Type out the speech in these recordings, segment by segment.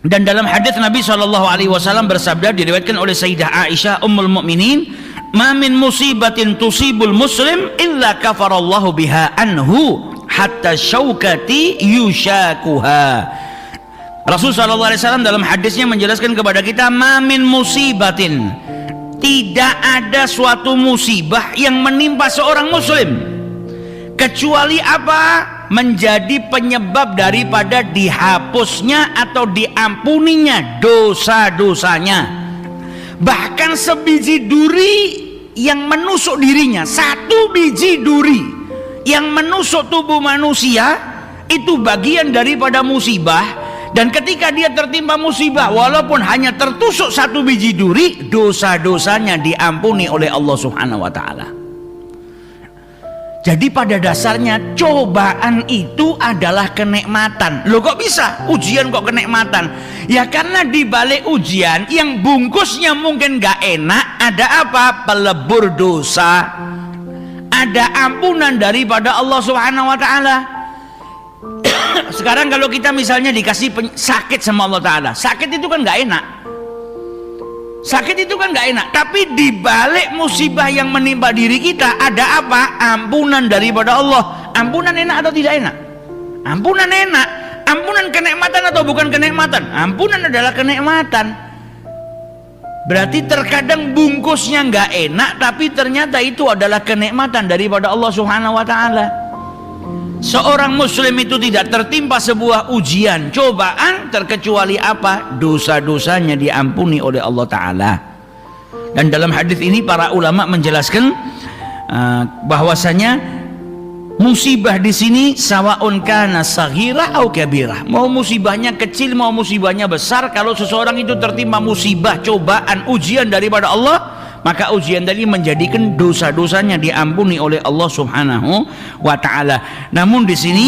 Dan dalam hadis Nabi SAW bersabda, diriwayatkan oleh Sayyidah Aisyah Ummul Mukminin, "Ma min musibatin tusibul muslim illa kafarallahu biha anhu hatta syaukati yushakuha." Rasulullah SAW dalam hadisnya menjelaskan kepada kita, "Ma min musibatin", tidak ada suatu musibah yang menimpa seorang muslim kecuali apa? Menjadi penyebab daripada dihapusnya atau diampuninya dosa-dosanya. Bahkan sebiji duri yang menusuk dirinya, satu biji duri yang menusuk tubuh manusia, itu bagian daripada musibah. Dan ketika dia tertimpa musibah, walaupun hanya tertusuk satu biji duri, dosa-dosanya diampuni oleh Allah Subhanahu wa Ta'ala. Jadi pada dasarnya cobaan itu adalah kenikmatan. Loh kok bisa? Ujian kok kenikmatan? Ya karena di balik ujian yang bungkusnya mungkin gak enak, ada apa? Pelebur dosa. Ada ampunan daripada Allah Subhanahu wa Ta'ala. Sekarang kalau kita misalnya dikasih sakit sama Allah Ta'ala, sakit itu kan gak enak. Sakit itu kan gak enak, tapi di balik musibah yang menimpa diri kita ada apa? Ampunan daripada Allah. Ampunan enak atau tidak enak? Ampunan enak. Ampunan kenikmatan atau bukan kenikmatan? Ampunan adalah kenikmatan. Berarti terkadang bungkusnya gak enak, tapi ternyata itu adalah kenikmatan daripada Allah Subhanahu wa Ta'ala. Seorang muslim itu tidak tertimpa sebuah ujian, cobaan, terkecuali apa? Dosa-dosanya diampuni oleh Allah Ta'ala. Dan dalam hadis ini para ulama menjelaskan bahwasanya musibah di sini sawaun kana saghira au kabirah. Mau musibahnya kecil, mau musibahnya besar, kalau seseorang itu tertimpa musibah, cobaan, ujian daripada Allah, maka ujian tadi menjadikan dosa-dosanya diampuni oleh Allah Subhanahu wa Ta'ala. Namun di sini,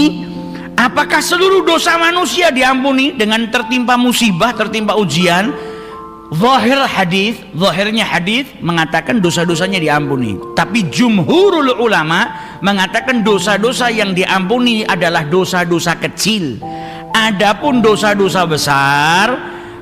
apakah seluruh dosa manusia diampuni dengan tertimpa musibah, tertimpa ujian? Zahirnya hadis mengatakan dosa-dosanya diampuni. Tapi jumhurul ulama mengatakan dosa-dosa yang diampuni adalah dosa-dosa kecil. Adapun dosa-dosa besar,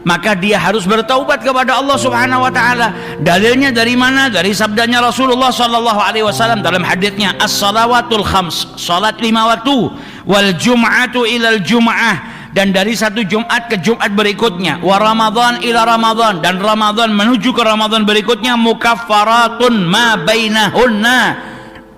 maka dia harus bertaubat kepada Allah Subhanahu wa Ta'ala. Dalilnya dari mana? Dari sabdanya Rasulullah sallallahu alaihi wasallam dalam haditsnya, as-salawatul khams, salat 5 waktu, wal jum'atu ilal jum'ah, dan dari satu Jumat ke Jumat berikutnya, wa Ramadan ila Ramadan, dan Ramadan menuju ke Ramadan berikutnya, mukaffaratun ma bainahunna,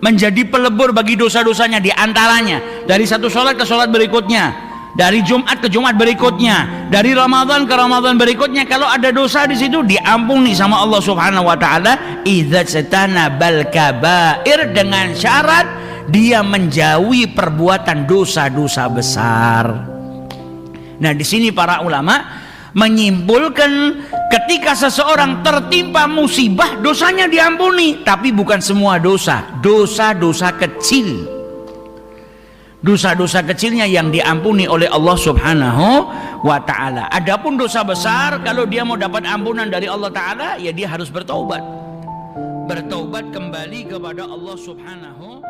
menjadi pelebur bagi dosa-dosanya di antaranya, dari satu salat ke salat berikutnya, dari Jumat ke Jumat berikutnya, dari Ramadan ke Ramadan berikutnya. Kalau ada dosa di situ diampuni sama Allah Subhanahu wa Ta'ala, idza satanabal kabair, dengan syarat dia menjauhi perbuatan dosa-dosa besar. Nah, di sini para ulama menyimpulkan ketika seseorang tertimpa musibah, dosanya diampuni, tapi bukan semua dosa, dosa-dosa kecil. Dosa-dosa kecilnya yang diampuni oleh Allah Subhanahu wa Ta'ala. Adapun dosa besar, kalau dia mau dapat ampunan dari Allah Ta'ala, ya dia harus bertaubat. Bertaubat kembali kepada Allah Subhanahu